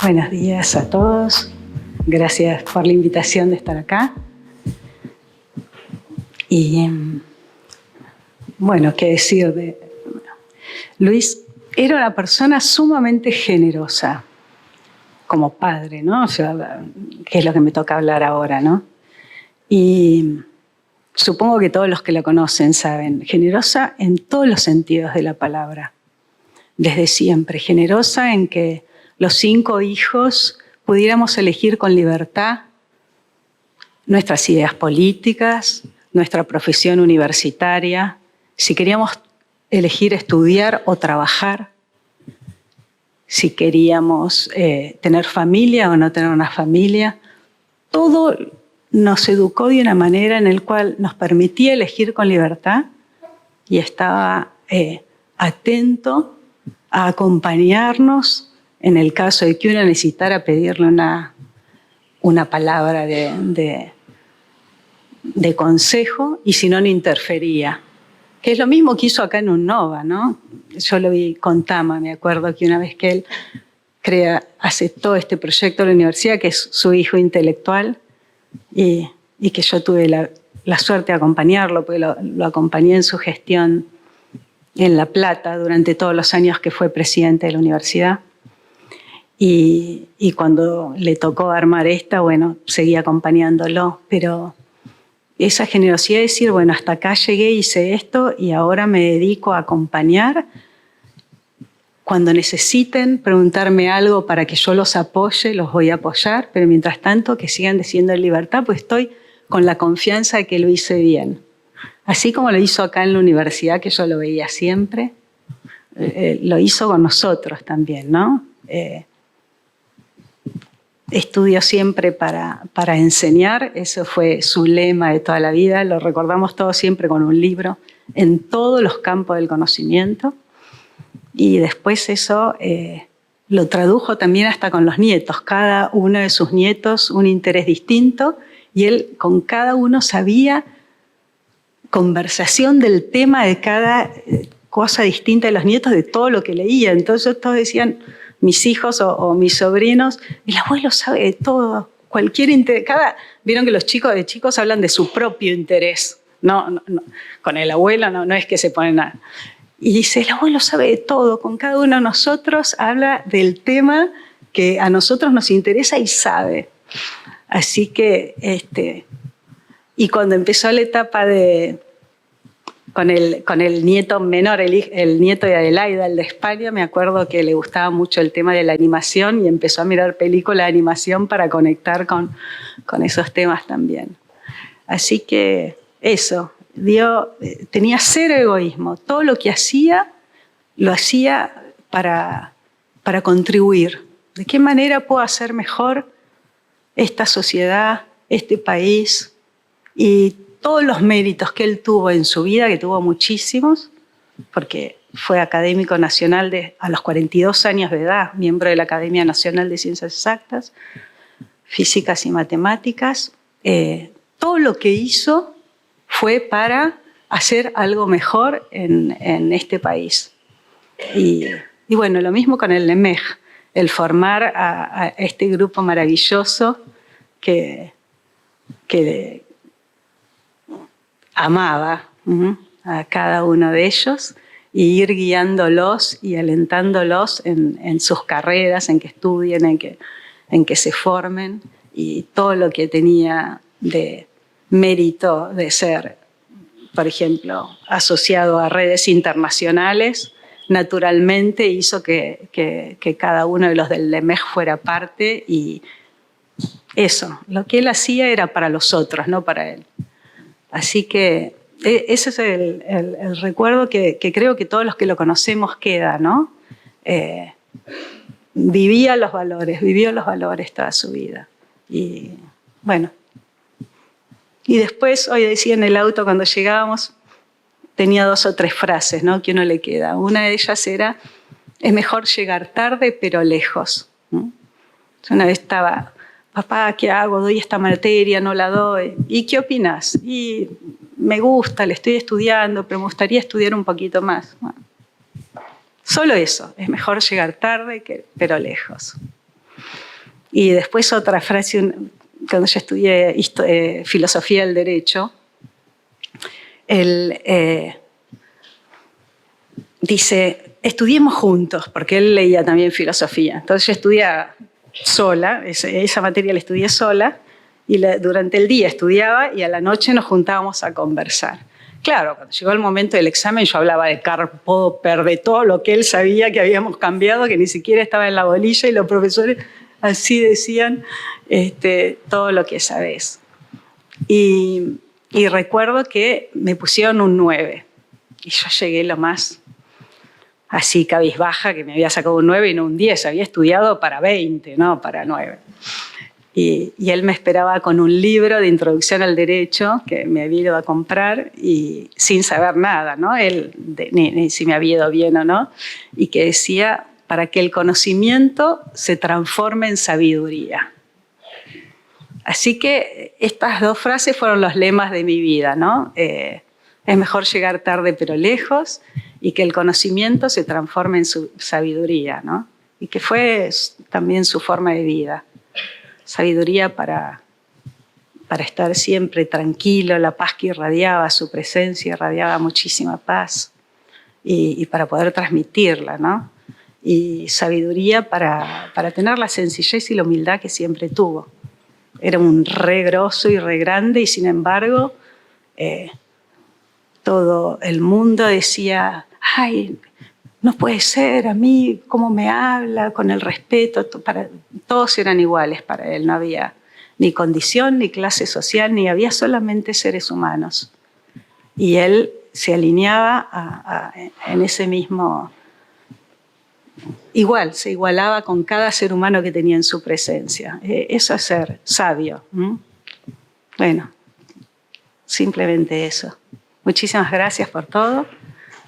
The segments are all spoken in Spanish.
Buenos días a todos. Gracias por la invitación de estar acá. Y bueno, qué decir de Luis. Era una persona sumamente generosa como padre, ¿no? O sea, que es lo que me toca hablar ahora, ¿no? Y supongo que todos los que lo conocen saben, generosa en todos los sentidos de la palabra. Desde siempre, generosa en que los 5 hijos pudiéramos elegir con libertad nuestras ideas políticas, nuestra profesión universitaria, si queríamos elegir estudiar o trabajar, si queríamos tener familia o no tener una familia. Todo nos educó de una manera en la cual nos permitía elegir con libertad y estaba atento a acompañarnos en el caso de que uno necesitara pedirle una palabra de consejo, y si no, no interfería. Que es lo mismo que hizo acá en UNNOVA, ¿no? Yo lo vi con Tama, me acuerdo que una vez que él aceptó este proyecto de la universidad, que es su hijo intelectual, y que yo tuve la suerte de acompañarlo, porque lo acompañé en su gestión en La Plata durante todos los años que fue presidente de la universidad. Y cuando le tocó armar esta, bueno, seguí acompañándolo, pero esa generosidad de decir, bueno, hasta acá llegué, hice esto y ahora me dedico a acompañar. Cuando necesiten preguntarme algo para que yo los apoye, los voy a apoyar, pero mientras tanto que sigan diciendo en libertad, pues estoy con la confianza de que lo hice bien. Así como lo hizo acá en la universidad, que yo lo veía siempre, lo hizo con nosotros también, ¿no? Estudio siempre para enseñar, eso fue su lema de toda la vida, lo recordamos todos siempre con un libro en todos los campos del conocimiento, y después eso lo tradujo también hasta con los nietos, cada uno de sus nietos un interés distinto, y él con cada uno sabía conversación del tema de cada cosa distinta de los nietos, de todo lo que leía. Entonces todos decían, mis hijos o mis sobrinos, el abuelo sabe de todo, cualquier interés. Vieron que los chicos de chicos hablan de su propio interés. No, con el abuelo no es que se ponen a... Y dice, el abuelo sabe de todo, con cada uno de nosotros habla del tema que a nosotros nos interesa y sabe. Así que, y cuando empezó la etapa con el nieto menor, el nieto de Adelaida, el de España, me acuerdo que le gustaba mucho el tema de la animación y empezó a mirar películas de animación para conectar con esos temas también. Así que eso, tenía cero egoísmo. Todo lo que hacía, lo hacía para contribuir. ¿De qué manera puedo hacer mejor esta sociedad, este país? Y todos los méritos que él tuvo en su vida, que tuvo muchísimos, porque fue académico nacional a los 42 años de edad, miembro de la Academia Nacional de Ciencias Exactas, Físicas y Matemáticas. Todo lo que hizo fue para hacer algo mejor en este país. Y bueno, lo mismo con el LEMEG, el formar a este grupo maravilloso que amaba a cada uno de ellos, y ir guiándolos y alentándolos en sus carreras, en que estudien, en que se formen, y todo lo que tenía de mérito de ser, por ejemplo, asociado a redes internacionales, naturalmente hizo que cada uno de los del LEMEG fuera parte, y eso, lo que él hacía era para los otros, no para él. Así que ese es el recuerdo que creo que todos los que lo conocemos queda, ¿no? Vivió los valores toda su vida. Y bueno, y después, hoy decía en el auto cuando llegábamos, tenía 2 o 3 frases, ¿no?, que uno le queda. Una de ellas era, es mejor llegar tarde pero lejos, ¿no? Yo una vez estaba... Papá, ¿qué hago? Doy esta materia, no la doy. ¿Y qué opinas? Y me gusta, le estoy estudiando, pero me gustaría estudiar un poquito más. Bueno, solo eso, es mejor llegar tarde pero lejos. Y después otra frase, cuando yo estudié filosofía del derecho, él dice, estudiemos juntos, porque él leía también filosofía. Entonces yo estudiaba sola, esa materia la estudié sola, y durante el día estudiaba y a la noche nos juntábamos a conversar. Claro, cuando llegó el momento del examen yo hablaba de Karl Popper, de todo lo que él sabía que habíamos cambiado, que ni siquiera estaba en la bolilla, y los profesores así decían, todo lo que sabés. Y recuerdo que me pusieron un 9, y yo llegué lo más así cabizbaja, que me había sacado un 9 y no un 10, había estudiado para 20, no para 9. Y él me esperaba con un libro de introducción al derecho que me había ido a comprar y sin saber nada, ¿no? Él, ni si me había ido bien o no, y que decía, para que el conocimiento se transforme en sabiduría. Así que estas dos frases fueron los lemas de mi vida, ¿no? Es mejor llegar tarde pero lejos, y que el conocimiento se transforme en su sabiduría, ¿no? Y que fue también su forma de vida. Sabiduría para estar siempre tranquilo, la paz que irradiaba, su presencia irradiaba muchísima paz, y para poder transmitirla, ¿no? Y sabiduría para tener la sencillez y la humildad que siempre tuvo. Era un re grosso y re grande, y sin embargo todo el mundo decía, ay, no puede ser, a mí, cómo me habla, con el respeto. Todos eran iguales para él, no había ni condición, ni clase social, ni había solamente seres humanos. Y él se alineaba en ese mismo... se igualaba con cada ser humano que tenía en su presencia. Eso es ser sabio. Bueno, simplemente eso. Muchísimas gracias por todo.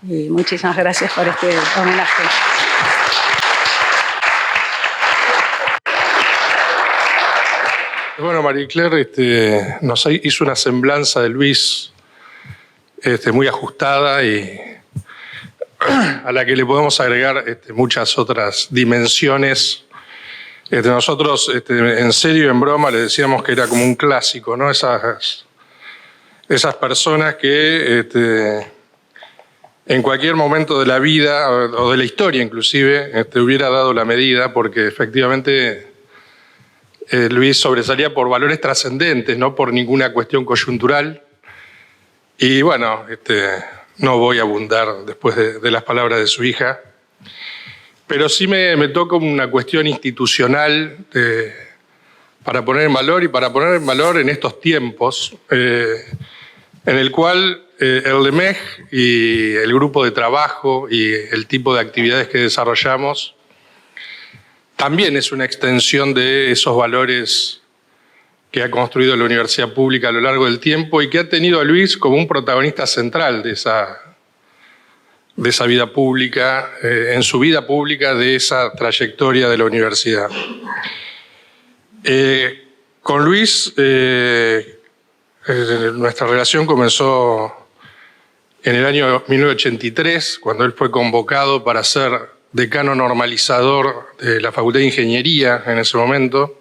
Y muchísimas gracias por este homenaje. Bueno, Marie Claire nos hizo una semblanza de Luis muy ajustada y a la que le podemos agregar muchas otras dimensiones. Nosotros, en serio y en broma, le decíamos que era como un clásico, ¿no? Esas personas que en cualquier momento de la vida o de la historia inclusive hubiera dado la medida, porque efectivamente Luis sobresalía por valores trascendentes, no por ninguna cuestión coyuntural. Y bueno, no voy a abundar después de las palabras de su hija, pero sí me toca una cuestión institucional para poner en valor, y para poner en valor en estos tiempos en el cual el LEMEG y el grupo de trabajo y el tipo de actividades que desarrollamos también es una extensión de esos valores que ha construido la universidad pública a lo largo del tiempo y que ha tenido a Luis como un protagonista central de esa vida pública, en su vida pública, de esa trayectoria de la universidad. Con Luis, nuestra relación comenzó en el año 1983, cuando él fue convocado para ser decano normalizador de la Facultad de Ingeniería en ese momento.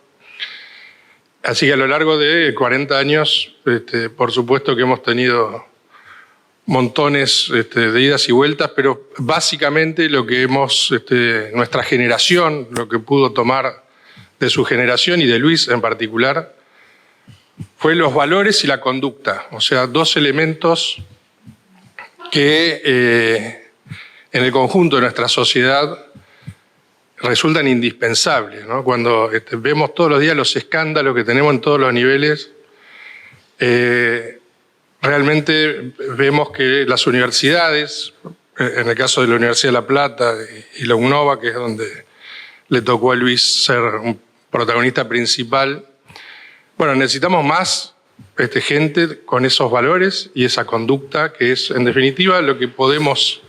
Así que a lo largo de 40 años, por supuesto que hemos tenido montones de idas y vueltas, pero básicamente lo que nuestra generación, lo que pudo tomar de su generación y de Luis en particular, fue los valores y la conducta, o sea, dos elementos que en el conjunto de nuestra sociedad resultan indispensables, ¿no? Cuando vemos todos los días los escándalos que tenemos en todos los niveles, realmente vemos que las universidades, en el caso de la Universidad de La Plata y la UNOVA, que es donde le tocó a Luis ser un protagonista principal, bueno, necesitamos más gente con esos valores y esa conducta, que es, en definitiva, lo que podemos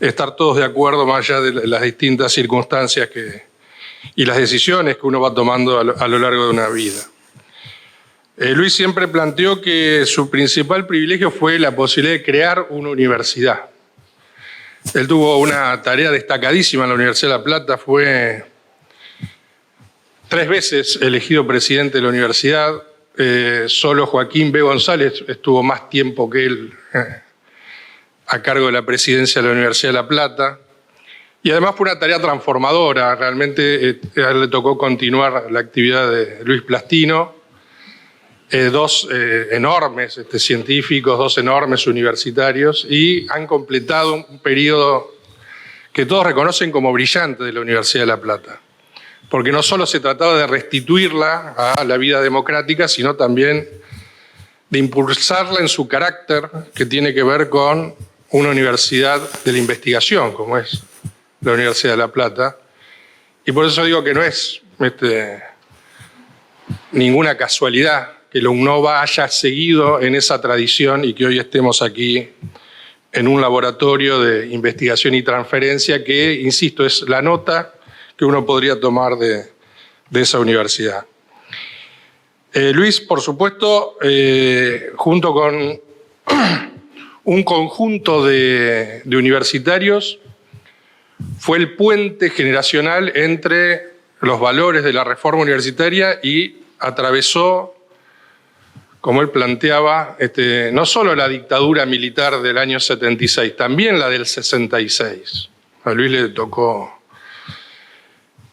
estar todos de acuerdo más allá de las distintas circunstancias y las decisiones que uno va tomando a lo largo de una vida. Luis siempre planteó que su principal privilegio fue la posibilidad de crear una universidad. Él tuvo una tarea destacadísima en la Universidad de La Plata, fue 3 veces elegido presidente de la universidad. Solo Joaquín B. González estuvo más tiempo que él a cargo de la presidencia de la Universidad de La Plata. Y además fue una tarea transformadora. Realmente a él le tocó continuar la actividad de Luis Plastino. 2 enormes científicos, 2 enormes universitarios, y han completado un periodo que todos reconocen como brillante de la Universidad de La Plata. Porque no solo se trataba de restituirla a la vida democrática, sino también de impulsarla en su carácter, que tiene que ver con una universidad de la investigación, como es la Universidad de La Plata. Y por eso digo que no es ninguna casualidad que la UNOVA haya seguido en esa tradición y que hoy estemos aquí en un laboratorio de investigación y transferencia que, insisto, es la nota que uno podría tomar de esa universidad. Luis, por supuesto, junto con un conjunto de universitarios, fue el puente generacional entre los valores de la reforma universitaria y atravesó, como él planteaba, no solo la dictadura militar del año 76, también la del 66. A Luis le tocó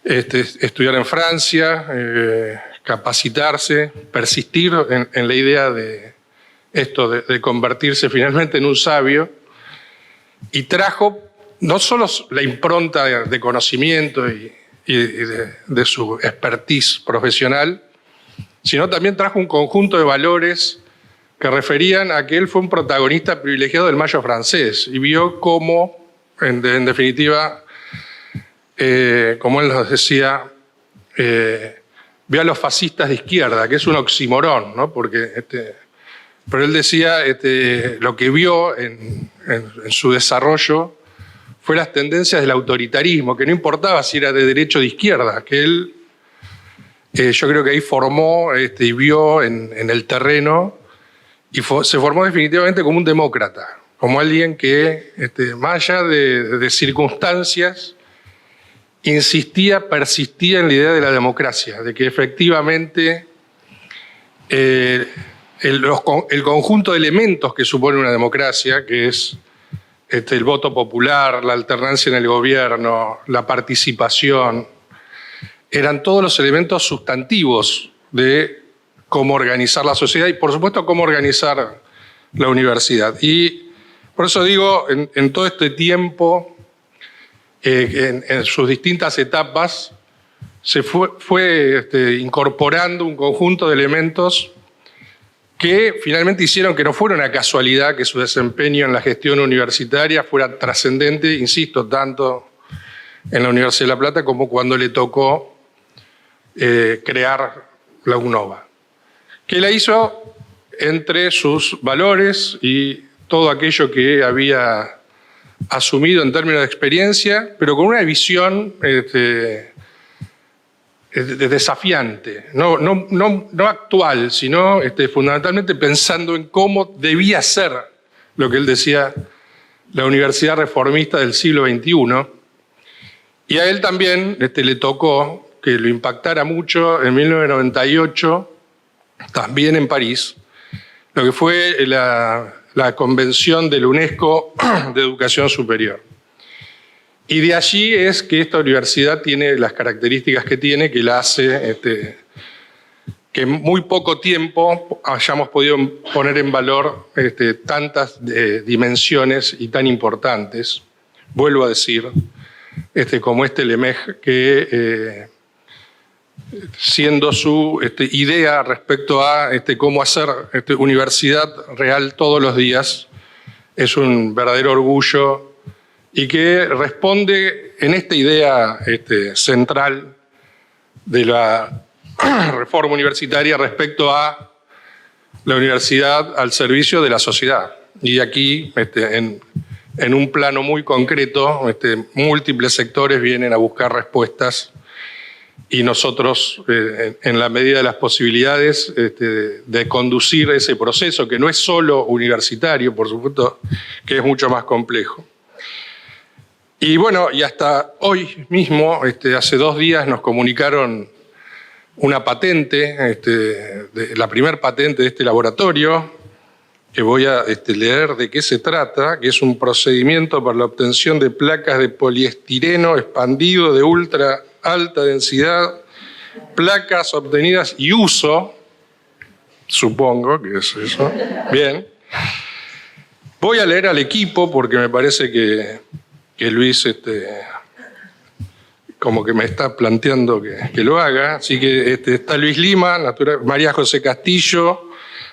estudiar en Francia, capacitarse, persistir en la idea de esto, de convertirse finalmente en un sabio, y trajo no solo la impronta de conocimiento y de su expertise profesional, sino también trajo un conjunto de valores que referían a que él fue un protagonista privilegiado del Mayo francés y vio cómo, en definitiva, como él nos decía, vio a los fascistas de izquierda, que es un oxímoron, ¿no? Pero él decía, lo que vio en su desarrollo fue las tendencias del autoritarismo, que no importaba si era de derecha o de izquierda, que él, yo creo que ahí formó y vio en el terreno, y se formó definitivamente como un demócrata, como alguien que, más allá de circunstancias, persistía en la idea de la democracia, de que efectivamente el conjunto de elementos que supone una democracia, que es el voto popular, la alternancia en el gobierno, la participación, eran todos los elementos sustantivos de cómo organizar la sociedad y, por supuesto, cómo organizar la universidad. Y por eso digo, en todo este tiempo, en sus distintas etapas, se fue incorporando un conjunto de elementos que finalmente hicieron que no fuera una casualidad que su desempeño en la gestión universitaria fuera trascendente, insisto, tanto en la Universidad de La Plata como cuando le tocó crear la UNOVA, que la hizo entre sus valores y todo aquello que había asumido en términos de experiencia, pero con una visión desafiante, no actual, sino fundamentalmente pensando en cómo debía ser lo que él decía la universidad reformista del siglo XXI. Y a él también le tocó que lo impactara mucho en 1998, también en París, lo que fue la Convención de la UNESCO de Educación Superior. Y de allí es que esta universidad tiene las características que tiene, que la hace que en muy poco tiempo hayamos podido poner en valor tantas dimensiones y tan importantes. Vuelvo a decir, como LEMEG, que siendo su idea respecto a cómo hacer universidad real todos los días, es un verdadero orgullo y que responde en esta idea central de la reforma universitaria respecto a la universidad al servicio de la sociedad. Y aquí, en un plano muy concreto, múltiples sectores vienen a buscar respuestas y nosotros, en la medida de las posibilidades, de conducir ese proceso, que no es solo universitario, por supuesto, que es mucho más complejo. Y bueno, y hasta hoy mismo, hace 2 días nos comunicaron una patente, la primera patente de este laboratorio, que voy a leer de qué se trata, que es un procedimiento para la obtención de placas de poliestireno expandido de ultra alta densidad, placas obtenidas y uso, supongo que es eso, bien. Voy a leer al equipo porque me parece que Luis como que me está planteando que lo haga, así que está Luis Lima, María José Castillo,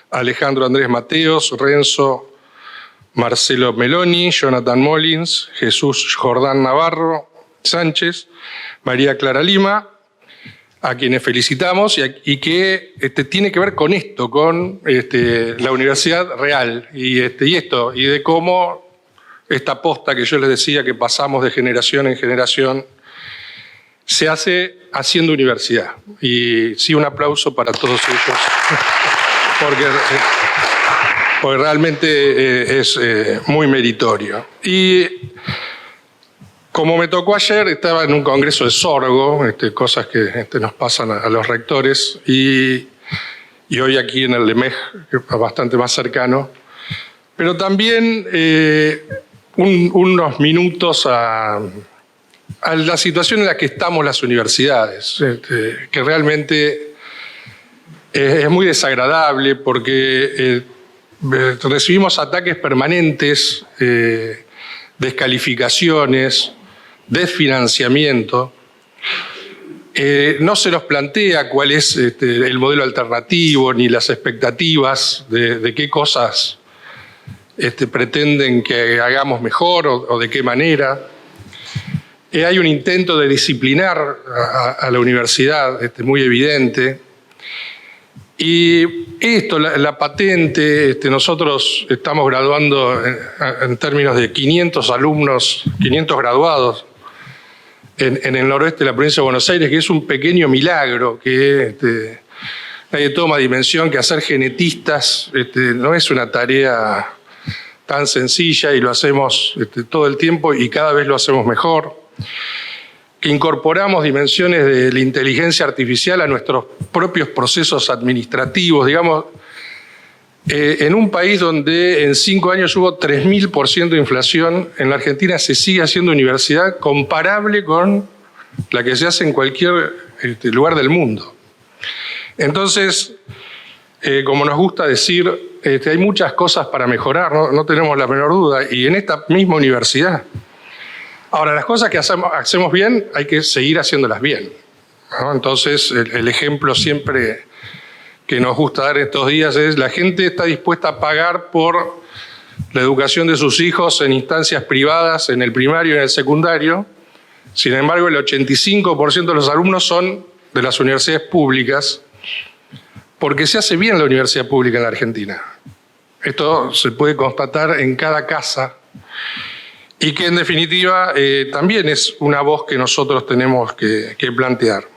Alejandro Andrés Mateos, Renzo Marcelo Meloni, Jonathan Molins, Jesús Jordán Navarro Sánchez, María Clara Lima, a quienes felicitamos y que tiene que ver con esto, con la Universidad Real y de cómo esta posta que yo les decía que pasamos de generación en generación se hace haciendo universidad. Y sí, un aplauso para todos ellos. Porque realmente es muy meritorio. Y como me tocó ayer, estaba en un congreso de sorgo, cosas que nos pasan a los rectores, y hoy aquí en el LEMEG, que es bastante más cercano, pero también unos minutos a la situación en la que estamos las universidades, que realmente es muy desagradable porque recibimos ataques permanentes, descalificaciones, desfinanciamiento. No se nos plantea cuál es el modelo alternativo ni las expectativas de qué cosas pretenden que hagamos mejor o de qué manera. Hay un intento de disciplinar a la universidad muy evidente. Y la patente, nosotros estamos graduando en términos de 500 alumnos, 500 graduados en el noroeste de la provincia de Buenos Aires, que es un pequeño milagro, que nadie toma dimensión que hacer genetistas no es una tarea tan sencilla y lo hacemos todo el tiempo y cada vez lo hacemos mejor. Que incorporamos dimensiones de la inteligencia artificial a nuestros propios procesos administrativos, digamos, en un país donde en 5 años hubo 3.000% de inflación, en la Argentina se sigue haciendo universidad comparable con la que se hace en cualquier lugar del mundo. Entonces, como nos gusta decir, hay muchas cosas para mejorar, no tenemos la menor duda, y en esta misma universidad. Ahora, las cosas que hacemos bien, hay que seguir haciéndolas bien, ¿no? Entonces, el ejemplo siempre que nos gusta dar estos días es la gente está dispuesta a pagar por la educación de sus hijos en instancias privadas, en el primario y en el secundario. Sin embargo, el 85% de los alumnos son de las universidades públicas, porque se hace bien la universidad pública en la Argentina. Esto se puede constatar en cada casa. Y que en definitiva también es una voz que nosotros tenemos que plantear.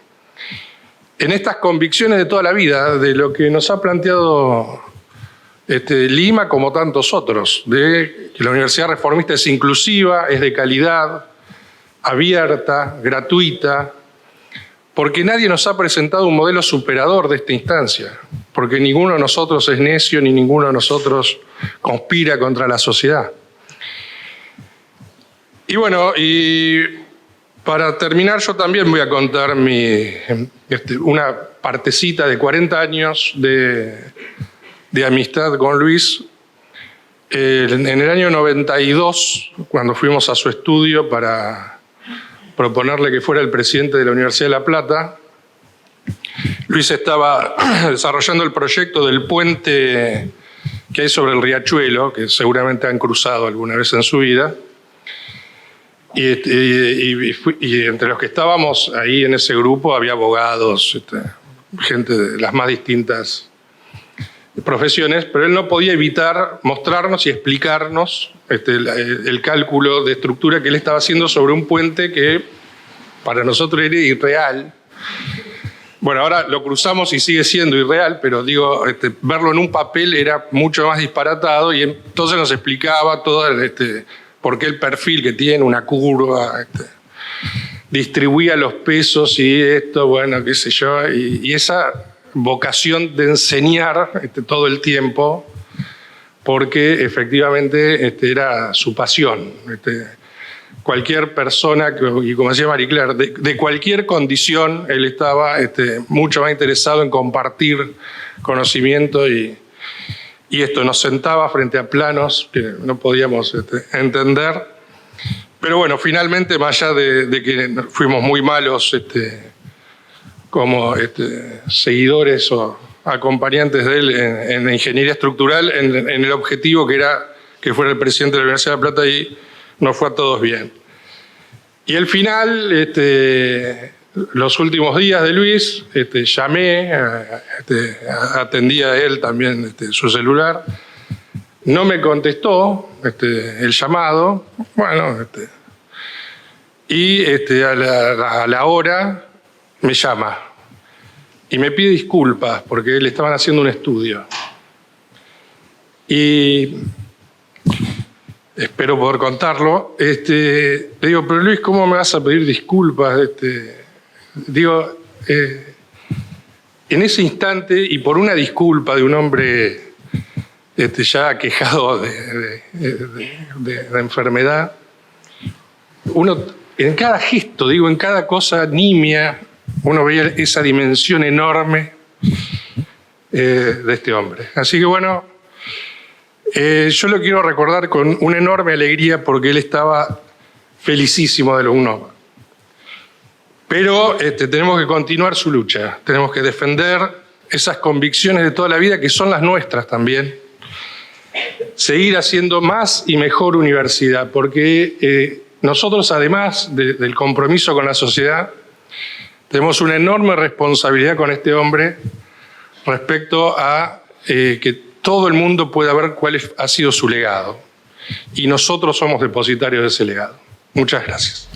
En estas convicciones de toda la vida, de lo que nos ha planteado Lima como tantos otros, de que la Universidad Reformista es inclusiva, es de calidad, abierta, gratuita, porque nadie nos ha presentado un modelo superador de esta instancia, porque ninguno de nosotros es necio ni ninguno de nosotros conspira contra la sociedad. Y bueno, y para terminar yo también voy a contar una partecita de 40 años de amistad con Luis. En el año 92, cuando fuimos a su estudio para proponerle que fuera el presidente de la Universidad de La Plata, Luis estaba desarrollando el proyecto del puente que hay sobre el riachuelo, que seguramente han cruzado alguna vez en su vida. Y entre los que estábamos ahí en ese grupo había abogados, gente de las más distintas profesiones, pero él no podía evitar mostrarnos y explicarnos el cálculo de estructura que él estaba haciendo sobre un puente que para nosotros era irreal. Bueno, ahora lo cruzamos y sigue siendo irreal, pero digo, verlo en un papel era mucho más disparatado y entonces nos explicaba todo por qué el perfil que tiene, una curva, distribuía los pesos y esto, bueno, qué sé yo, y esa vocación de enseñar todo el tiempo, porque efectivamente era su pasión. Cualquier persona, y como decía Marie Claire, de cualquier condición, él estaba mucho más interesado en compartir conocimiento y esto nos sentaba frente a planos que no podíamos entender. Pero bueno, finalmente, más allá de que fuimos muy malos como seguidores o acompañantes de él en ingeniería estructural, en el objetivo que era que fuera el presidente de la Universidad de La Plata, y nos fue a todos bien. Y al final, los últimos días de Luis, llamé, atendía a él también su celular, no me contestó el llamado, bueno, y a la hora me llama y me pide disculpas porque le estaban haciendo un estudio. Y espero poder contarlo. Le digo, pero Luis, ¿cómo me vas a pedir disculpas? Digo, en ese instante, y por una disculpa de un hombre ya aquejado de enfermedad, uno en cada gesto, digo, en cada cosa nimia, uno veía esa dimensión enorme de este hombre. Así que bueno, yo lo quiero recordar con una enorme alegría porque él estaba felicísimo de lo UNOVA. Pero tenemos que continuar su lucha, tenemos que defender esas convicciones de toda la vida que son las nuestras también. Seguir haciendo más y mejor universidad, porque nosotros, además del compromiso con la sociedad, tenemos una enorme responsabilidad con este hombre respecto a que todo el mundo pueda ver cuál ha sido su legado. Y nosotros somos depositarios de ese legado. Muchas gracias.